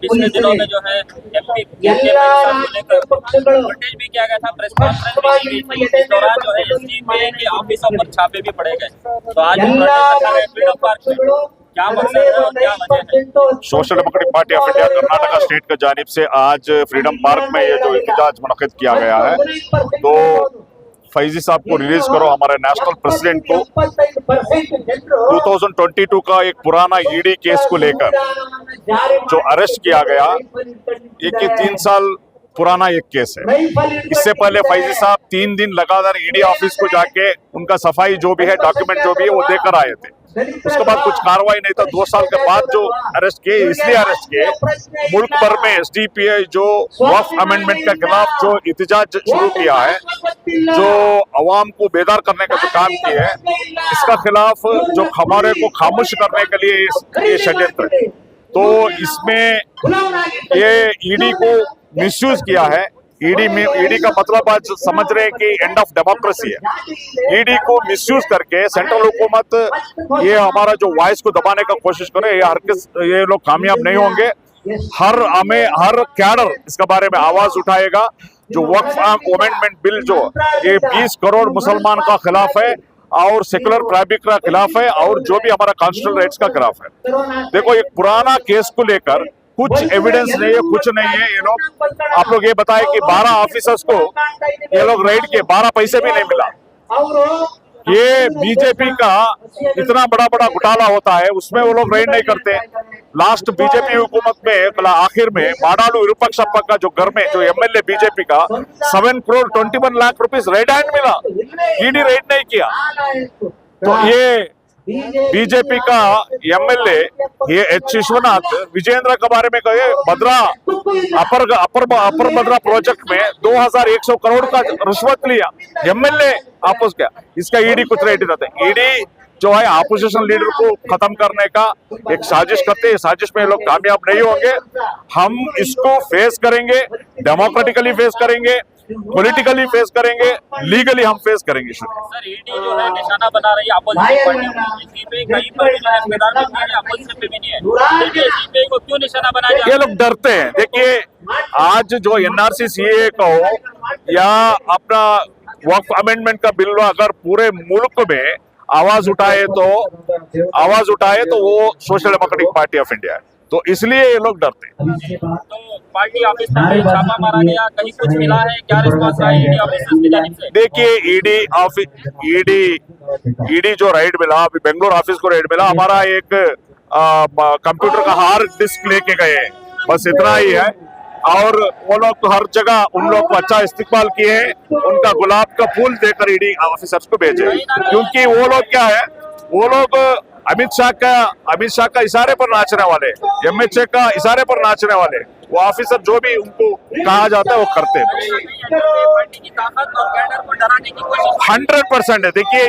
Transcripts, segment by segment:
पिछले दिनों में जो है एमपी को लेकर नोटिस भी किया गया था, प्रेस कॉन्फ्रेंस भी की गई थी। इस दौरान जो है एसडीपीआई के ऑफिसों पर छापे भी पड़े गए। तो आज फ्रीडम पार्क में क्या मकसद है और क्या वजह है? Social democratic party of India Karnataka state की जानिब से आज फ्रीडम पार्क में ये जो एहतजाज मुनक्किद किया गया है, तो फैजी साहब को रिलीज करो, हमारे नेशनल प्रेसिडेंट को 2022 का एक पुराना ईडी केस को लेकर जो अरेस्ट किया गया, ये 3 साल पुराना एक केस है। इससे पहले फैजी साहब 3 दिन लगातार ईडी ऑफिस को जाके उनका सफाई जो भी है, डॉक्यूमेंट जो भी है वो देकर आए थे। उसके बाद कुछ कार्रवाई नहीं था। 2 साल के बाद जो अरेस्ट किए, इसलिए अरेस्ट किए मुल्क भर में एसडीपीआई जो वक्फ अमेंडमेंट के खिलाफ जो एहतजाज शुरू किया है, जो अवाम को बेदार करने का जो काम किया है, इसका खिलाफ जो हमारे को खामोश करने के लिए ये षड्यंत्र है। तो इसमें ये ईडी को मिसयूज किया है। ईडी का मतलब आज समझ रहे हैं कि एंड ऑफ डेमोक्रेसी है। ईडी को मिसयूज करके सेंट्रल हुकूमत ये हमारा जो वॉइस को दबाने का कोशिश करे, ये लोग कामयाब नहीं होंगे। हर कैडर इसके बारे में आवाज उठाएगा। जो वक्फ अमेंडमेंट बिल जो ये 20 करोड़ मुसलमान का खिलाफ है और सेकुलर प्राइवेट का खिलाफ है और जो भी हमारा कॉन्स्टिट्यूशनल राइट्स का खिलाफ है। देखो, एक पुराना केस को लेकर कुछ एविडेंस नहीं है, कुछ नहीं है। ये लोग आप लोग ये बताए कि 12 ऑफिसर्स को ये लोग रेड किए, 12 पैसे भी नहीं मिला। ये बीजेपी का इतना बड़ा घोटाला होता है, उसमें वो लोग रेड नहीं करते। लास्ट बीजेपी हुकूमत में आखिर में माडालू विरूपाक्षप्पा का जो घर में जो एमएलए बीजेपी का 7 crore 21 lakh rupees red hand मिला, ईडी रेड नहीं किया। तो ये बीजेपी का एमएलए ये एच विश्वनाथ विजेंद्र के बारे में कहे, भद्रा अपर भद्रा प्रोजेक्ट में 2100 करोड़ का रिश्वत लिया, एमएलए आपस क्या, इसका ईडी कुछ रेट रहता है। ईडी जो है अपोजिशन लीडर को खत्म करने का एक साजिश करते हैं। साजिश में लोग कामयाब नहीं होंगे। हम इसको फेस करेंगे, डेमोक्रेटिकली फेस करेंगे, पॉलिटिकली फेस करेंगे, लीगली हम फेस करेंगे। सर, ईडी जो है निशाना बना रही है अपोजिशन पार्टी पे, कहीं पर जो है प्रधानमंत्री अपोजिशन पे भी नहीं है। देखिए सीपीआई को क्यों निशाना बनाया? ये लोग डरते हैं। देखिए, आज जो एनआरसी सीए का हो या अपना वक्फ अमेंडमेंट का बिल हो, अगर पूरे मुल्क में आवाज उठाए तो वो social democratic party of India है। तो इसलिए ये लोग डरते हैं। तो पार्टी ऑफिस में छापा मारा गया, कहीं कुछ मिला है? क्या रिस्पांस रहा है ईडी ऑफिसर्स की जानिब से? देखिए, ईडी जो राइड मिला, अभी बेंगलोर ऑफिस को राइड मिला, हमारा एक कंप्यूटर का हार्ड डिस्क लेके गए, बस इतना ही है। और वो लोग तो हर जगह उन लोग को अच्छा इस्तेमाल किए, उनका गुलाब का फूल देकर ईडी ऑफिसर्स को भेजे। क्योंकि वो लोग क्या है, वो लोग अमित शाह का इशारे पर नाचने वाले, एमएचए का इशारे पर नाचने वाले, वो ऑफिसर जो भी उनको कहा जाता है वो करते हैं। 100% है। देखिए,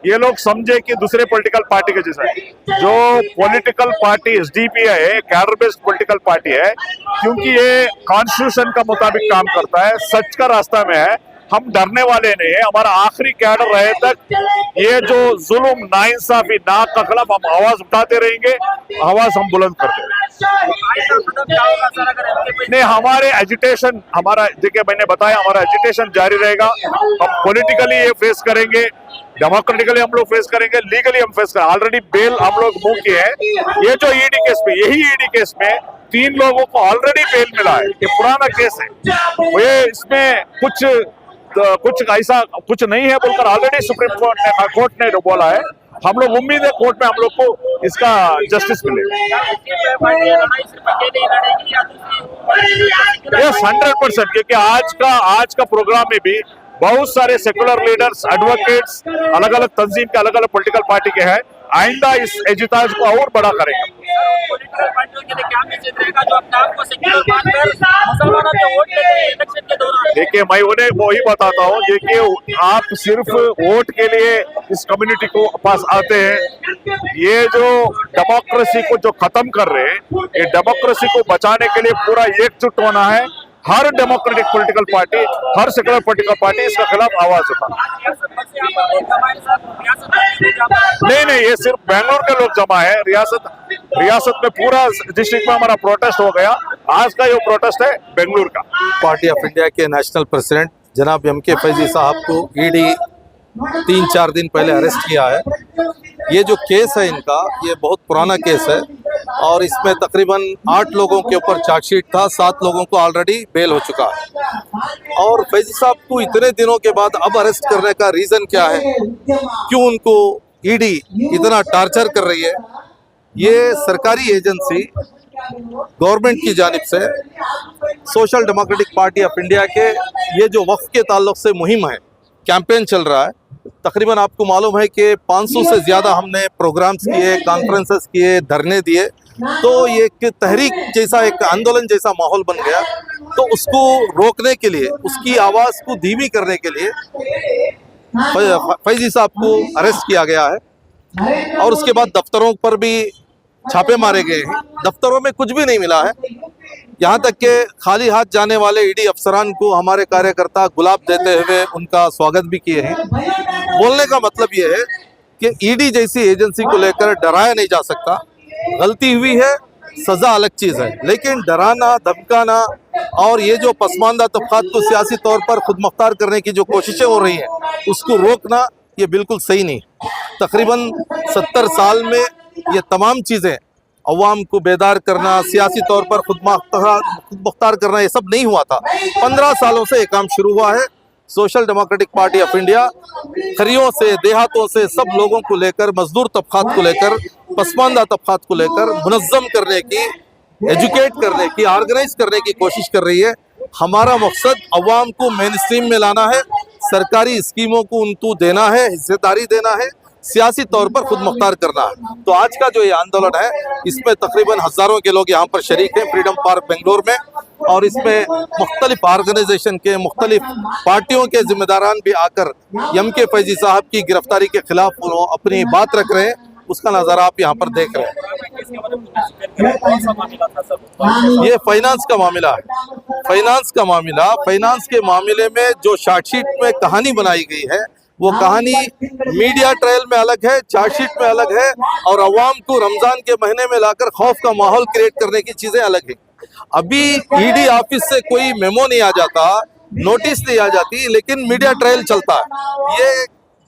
ये लोग समझे कि दूसरे पॉलिटिकल पार्टी के जैसा है। जो पॉलिटिकल पार्टी एसडीपीआई है, कैडर बेस्ड पॉलिटिकल पार्टी है, क्योंकि ये कॉन्स्टिट्यूशन का मुताबिक काम करता है, सच का रास्ता में है। हम डरने वाले नहीं है। हमारा आखिरी कैडर रहे तक ये जो जुल्म, नाइंसाफी, नाक का खिलाफ हम आवाज उठाते रहेंगे, आवाज हम बुलंद करते रहेंगे। नहीं, हमारे एजिटेशन, देखिए मैंने बताया, हमारा एजिटेशन जारी रहेगा। हम पॉलिटिकली ये फेस करेंगे, डेमोक्रेटिकली हम लोग फेस करेंगे, लीगली हम फेस करेंगे। ऑलरेडी बेल हम लोग मूव किए हैं। ये जो ईडी केस में, यही ईडी केस में 3 लोगों को ऑलरेडी बेल मिला है। ये पुराना केस है, ये इसमें कुछ ऐसा कुछ नहीं है बोलकर ऑलरेडी सुप्रीम कोर्ट ने बोला है। हम लोग उम्मीद है कोर्ट में हम लोग को इसका जस्टिस मिले। यस, 100%। क्योंकि आज का प्रोग्राम में भी बहुत सारे सेकुलर लीडर्स, एडवोकेट्स, अलग अलग तंजीम के, अलग अलग पॉलिटिकल पार्टी के हैं। आइंदा इस एहतजाज को और बड़ा करेंगे। पॉलिटिकल पार्टियों के लिए क्या मैसेज रहेगा जो अपने आप को सेक्युलर मानकर मुसलमानों को वोट देते हैं इलेक्शन के दौरान? देखिए, मैं उन्हें वही बताता हूँ। देखिए, आप सिर्फ वोट के लिए इस कम्युनिटी को पास आते हैं। ये जो डेमोक्रेसी को जो खत्म कर रहे हैं, ये डेमोक्रेसी को बचाने के लिए पूरा एकजुट होना है। हर डेमोक्रेटिक पॉलिटिकल पार्टी, हर सेकुलर पॉलिटिकल पार्टी इसके खिलाफ आवाज उठा। नहीं, ये सिर्फ बेंगलोर के लोग जमा है। रियासत रियासत में पूरा डिस्ट्रिक्ट में हमारा प्रोटेस्ट हो गया। आज का ये प्रोटेस्ट है बेंगलुरु का। पार्टी ऑफ इंडिया के नेशनल प्रेसिडेंट जनाब एम.के. फैजी साहब को ईडी 3-4 दिन पहले अरेस्ट किया है। ये जो केस है इनका, ये बहुत पुराना केस है और इसमें तकरीबन 8 लोगों के ऊपर चार्जशीट था, 7 लोगों को ऑलरेडी बेल हो चुका है। और फैजी साहब को इतने दिनों के बाद अब अरेस्ट करने का रीज़न क्या है, क्यों उनको ईडी इतना टार्चर कर रही है? ये सरकारी एजेंसी गवर्नमेंट की जानिब से social democratic party of India के ये जो वक्फ के ताल्लुक से मुहिम है, कैंपेन चल रहा है। तकरीबन आपको मालूम है कि 500 से ज़्यादा हमने प्रोग्राम्स किए, कॉन्फ्रेंसेस किए, धरने दिए, तो ये एक तहरीक जैसा, एक आंदोलन जैसा माहौल बन गया। तो उसको रोकने के लिए, उसकी आवाज़ को धीमी करने के लिए फैजी साहब को अरेस्ट किया गया है और उसके बाद दफ्तरों पर भी छापे मारे गए हैं। दफ्तरों में कुछ भी नहीं मिला है, यहाँ तक कि खाली हाथ जाने वाले ईडी अफसरान को हमारे कार्यकर्ता गुलाब देते हुए उनका स्वागत भी किए हैं। बोलने का मतलब ये है कि ईडी जैसी एजेंसी को लेकर डराया नहीं जा सकता। गलती हुई है, सज़ा अलग चीज़ है, लेकिन डराना, धमकाना और ये जो पसमानदा तबकात को सियासी तौर पर खुद मुख्तार करने की जो कोशिशें हो रही हैं, उसको रोकना ये बिल्कुल सही नहीं। तकरीबन 70 साल में ये तमाम चीज़ें, अवाम को बेदार करना, सियासी तौर पर खुद मुख्तार करना, ये सब नहीं हुआ था। 15 सालों से ये काम शुरू हुआ है। Social democratic party of India खरियों से, देहातों से, सब लोगों को लेकर, मजदूर तबकात को लेकर, पसमानदा तबकात को लेकर मुनज़्ज़म करने की, एजुकेट करने की, ऑर्गेनाइज करने की कोशिश कर रही है। हमारा मकसद अवाम को मेन स्ट्रीम में लाना है, सरकारी स्कीमों को उनको देना है, हिस्सेदारी देना है, सियासी तौर पर खुद मुख्तार करना है। तो आज का जो ये आंदोलन है, इसमें तकरीबन हज़ारों के लोग यहाँ पर शरीक हैं फ्रीडम पार्क बेंगलोर में, और इसमें मुख्तलिफ ऑर्गेनाइजेशन के, मुख्तलिफ पार्टियों के जिम्मेदारान भी आकर एम.के. फैजी साहब की गिरफ्तारी के खिलाफ अपनी बात रख रहे हैं। उसका नज़ारा आप यहाँ पर देख रहे हैं। ये फाइनेंस का मामला है, फाइनेंस का मामला। फाइनेंस के मामले में जो चार्जशीट में कहानी बनाई गई है, वो कहानी मीडिया ट्रायल में अलग है, चार्जशीट में अलग है, और अवाम को रमजान के महीने में लाकर खौफ का माहौल क्रिएट करने की चीजें अलग है। अभी ईडी ऑफिस से कोई मेमो नहीं आ जाता, नोटिस नहीं आ जाती, लेकिन मीडिया ट्रायल चलता है। ये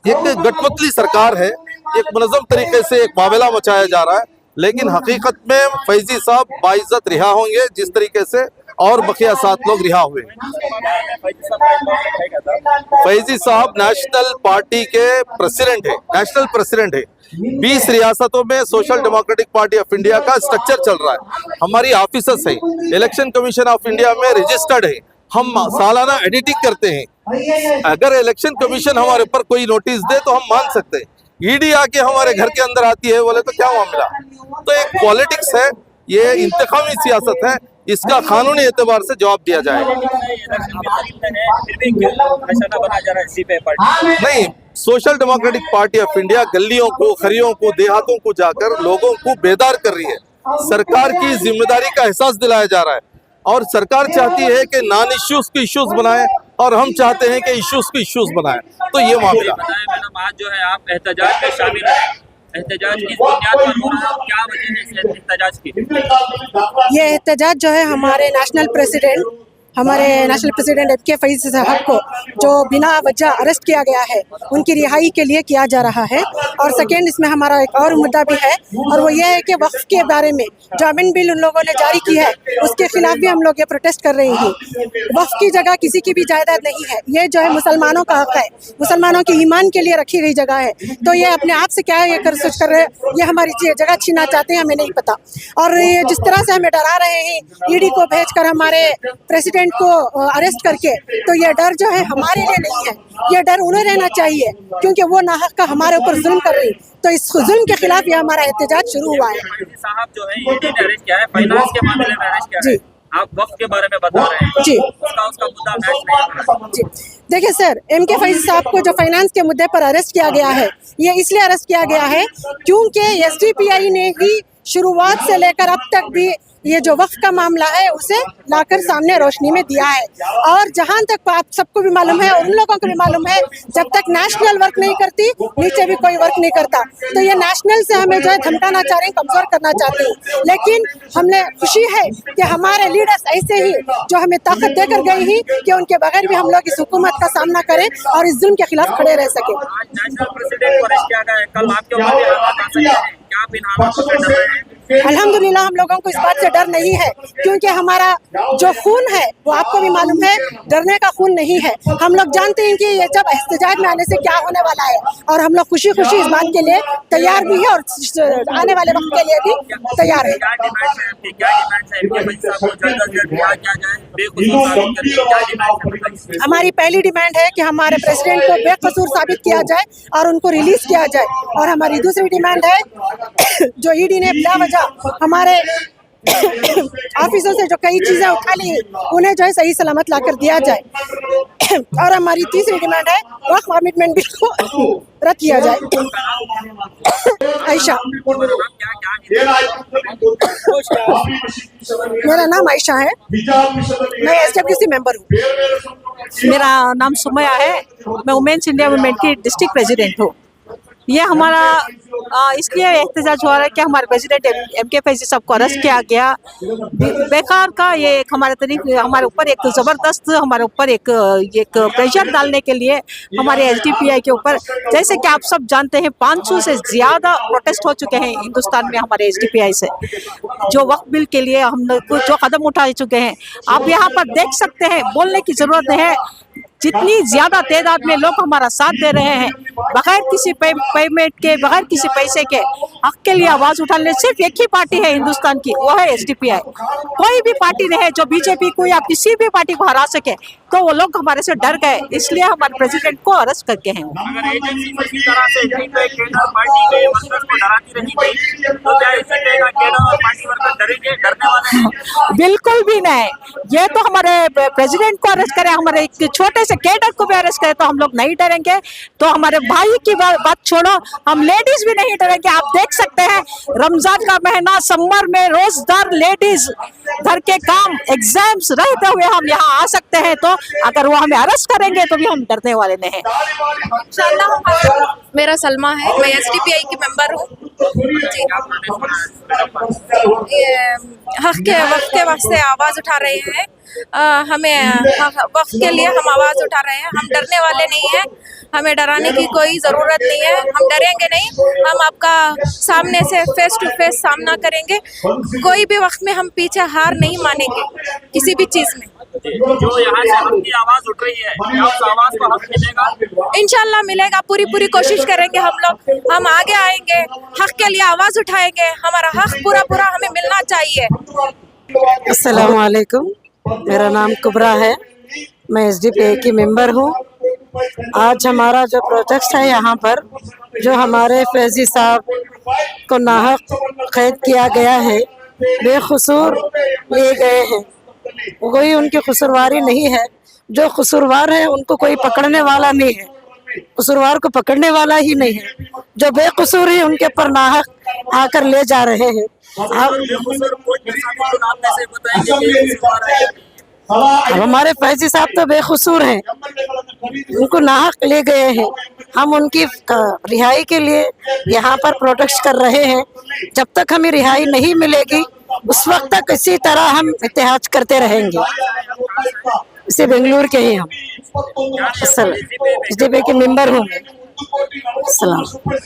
एक गठबंधन सरकार है, एक मुनज़्ज़म तरीके से एक मामला मचाया जा रहा है, लेकिन हकीकत में फैजी साहब बाइज्जत रिहा होंगे, जिस तरीके से और बकिया 7 लोग रिहा हुए। फैजी साहब नेशनल पार्टी के प्रेसिडेंट है, नेशनल प्रेसिडेंट है। 20 रियासतों में social democratic party of India का स्ट्रक्चर चल रहा है। हमारी ऑफिसर्स है, इलेक्शन कमीशन ऑफ इंडिया में रजिस्टर्ड है, हम सालाना एडिटिंग करते हैं। अगर इलेक्शन कमीशन हमारे ऊपर कोई नोटिस दे तो हम मान सकते हैं, ईडी आके हमारे घर के अंदर आती है बोले तो क्या मामला? तो एक पॉलिटिक्स है, ये इंतखामी सियासत है, इसका कानूनी एतबार से जवाब दिया जाएगा। नहीं, social democratic party of India गलियों को, खरियों को, देहातों को जाकर लोगों को बेदार कर रही है। सरकार की जिम्मेदारी का एहसास दिलाया जा रहा है, और सरकार चाहती है कि नॉन इश्यूज को इश्यूज बनाए, और हम चाहते हैं कि इश्यूज को इश्यूज बनाए। तो ये मामला मैडम, आज जो है आप एहतजाज में शामिल हैं, एहतजाज की बुनियाद पर हो रहा है, क्या वजह है इस एहतजाज की? ये एहतजाज जो है हमारे नेशनल प्रेसिडेंट एम.के. फैजी साहब को जो बिना वजह अरेस्ट किया गया है, उनकी रिहाई के लिए किया जा रहा है। और सेकेंड, इसमें हमारा एक और मुद्दा भी है, और वो ये है कि वक्फ के बारे में जो अमीन बिल उन लोगों ने जारी की है, उसके खिलाफ भी हम लोग ये प्रोटेस्ट कर रहे हैं। वक्फ की जगह किसी की भी जायदाद नहीं है, ये जो है मुसलमानों का हक है, मुसलमानों के ईमान के लिए रखी गई जगह है। तो ये अपने आप से क्या ये सोच कर रहे हैं, ये हमारी जगह छीनना चाहते हैं, हमें नहीं पता। और ये जिस तरह से हमें डरा रहे हैं, ईडी को भेजकर हमारे प्रेसिडेंट को अरेस्ट करके, तो ये डर जो है हमारे लिए नहीं है, ये डर उन्हें रहना चाहिए, क्योंकि वो नाहक का हमारे ऊपर जुल्म कर रही। तो इस जुल्म के खिलाफ ये हमारा एहतजाज शुरू हुआ है। साहब जो है ईडी ने अरेस्ट किया है, फाइनेंस के मामले में अरेस्ट किया है, आप वक्त के बारे में बता रहे हैं जी, उसका मुद्दा मैच नहीं हो रहा। जी देखिए सर, एम.के. फैजी साहब को जो फाइनेंस के मुद्दे पर अरेस्ट किया गया है, ये इसलिए अरेस्ट किया गया है क्योंकि एसडीपीआई ने ही शुरुआत से लेकर अब तक भी ये जो वक्फ का मामला है उसे लाकर सामने रोशनी में दिया है। और जहां तक आप सबको भी मालूम है और उन लोगों को भी मालूम है, जब तक नेशनल वर्क नहीं करती नीचे भी कोई वर्क नहीं करता। तो ये नेशनल से हमें जो है धमकाना चाह रहे हैं, कमजोर करना चाहते हैं। लेकिन हमने खुशी है कि हमारे लीडर्स ऐसे ही जो हमें ताकत देकर गई ही कि उनके बगैर भी हम लोग इस हुकूमत का सामना करें और इस जुल्म के खिलाफ खड़े रह सके। आज नेशनल प्रेसिडेंट को अरेस्ट किया गया है, कल आपके ऊपर भी हालात आ सकते हैं, क्या आप इन हालातों से डर रहे हैं? अल्हम्दुलिल्लाह हम लोगों को इस बात से डर नहीं है, क्योंकि हमारा जो खून है वो आपको भी मालूम है डरने का खून नहीं है। हम लोग जानते हैं कि ये जब एहतजाज में आने से क्या होने वाला है, और हम लोग खुशी खुशी इस बात के लिए तैयार भी है और आने वाले वक्त के लिए भी तैयार है। क्या डिमांड्स हैं आपकी? क्या डिमांड्स हैं? इनके भाई साहब को जल्द से जल्द रिहा किया जाए, बेकसूर साबित करके क्या डिमांड्स हैं? हमारी पहली डिमांड है कि हमारे प्रेसिडेंट को बेकसूर साबित किया जाए और उनको रिलीज किया जाए। और हमारी दूसरी डिमांड है जो ईडी ने बिला वजह हमारे ऑफिसों से जो कई चीजें उठा ली उन्हें जो है सही सलामत लाकर दिया जाए। और हमारी तीसरी डिमांड है वक्फ कमिटमेंट बिल को रद्द किया जाए। आयशा, मेरा नाम आयशा है, मैं SWC मेंबर हूँ। मेरा नाम सुमैया है, मैं वुमेन्स इंडिया मूवमेंट की डिस्ट्रिक्ट प्रेसिडेंट हूँ। ये हमारा इसलिए एहतजाज हो रहा है कि हमारे प्रेसिडेंट MK फैजी साहब को अरेस्ट किया गया बेकार का। ये एक हमारे ऊपर एक ज़बरदस्त हमारे ऊपर एक प्रेशर डालने के लिए हमारे SDPI के ऊपर, जैसे कि आप सब जानते हैं 500 से ज़्यादा प्रोटेस्ट हो चुके हैं हिंदुस्तान में हमारे SDPI से, जो वक्फ बिल के लिए हम लोग जो कदम उठा चुके हैं। आप यहाँ पर देख सकते हैं, बोलने की ज़रूरत है, जितनी ज़्यादा तादाद में लोग हमारा साथ दे रहे हैं बगैर किसी पेमेंट के, बगैर किसी पैसे के हक के लिए आवाज़ उठाने। सिर्फ एक ही पार्टी है हिंदुस्तान की, वो है SDPI। कोई भी पार्टी नहीं है जो BJP को या किसी भी पार्टी को हरा सके, तो वो लोग हमारे से डर गए, इसलिए हमारे प्रेसिडेंट को अरेस्ट करके हैं। अगर एजेंसी इसी तरह से केडर पार्टी के वर्कर्स को डराती रही थी, तो क्या इससे केडर और पार्टी वर्कर डरेंगे? डरने वाले हैं? बिल्कुल भी नहीं। ये तो हमारे प्रेसिडेंट को अरेस्ट करे, हमारे एक छोटे से कैडर को भी अरेस्ट करे तो हम लोग नहीं डरेंगे। तो हमारे भाई की बात छोड़ो, हम लेडीज भी नहीं डरेंगे। आप देख सकते हैं रमजान का महीना, समर में रोजदार लेडीज घर के काम एग्जाम्स रहते हुए हम यहाँ आ सकते हैं, तो अगर वो हमें अरेस्ट करेंगे तो भी हम डरने वाले नहीं हैं। मेरा सलमा है, मैं SDPI की मेंबर हूँ। हक के वास्ते आवाज़ उठा रहे हैं, हमें वक्त के लिए हम आवाज़ उठा रहे हैं। हम डरने वाले नहीं हैं, हमें डराने की कोई ज़रूरत नहीं है, हम डरेंगे नहीं। हम आपका सामने से फेस टू फेस सामना करेंगे, कोई भी वक्त में हम पीछे हार नहीं मानेंगे किसी भी चीज़ में। जो यहाँ से हक की आवाज़ उठ रही है, क्या उस आवाज़ को हक मिलेगा? इंशाल्लाह मिलेगा, पूरी कोशिश करेंगे हम लोग। हम आगे आएंगे, हक के लिए आवाज़ उठाएंगे, हमारा हक पूरा हमें मिलना चाहिए। अस्सलाम वालेकुम, मेरा नाम कुबरा है, मैं SDPI की मेंबर हूँ। आज हमारा जो प्रोटेस्ट है यहाँ पर, जो हमारे फैजी साहब को नाहक कैद किया गया है, बेकसूर लिए गए हैं, कोई उनकी कसूरवारी नहीं है। जो कसूरवार है उनको कोई पकड़ने वाला नहीं है, कसूरवार को पकड़ने वाला ही नहीं है। जो बेकसूर है उनके पर नाहक आकर ले जा रहे हैं। अब हमारे फैजी साहब तो बेकसूर हैं, उनको नाहक ले गए हैं। हम उनकी रिहाई के लिए यहाँ पर प्रोटेस्ट कर रहे हैं। जब तक हमें रिहाई नहीं मिलेगी उस वक्त तक इसी तरह हम एहतजाज करते रहेंगे। इसे बेंगलुरु के ही हम SDPI के मेंबर हूँ। सलाम।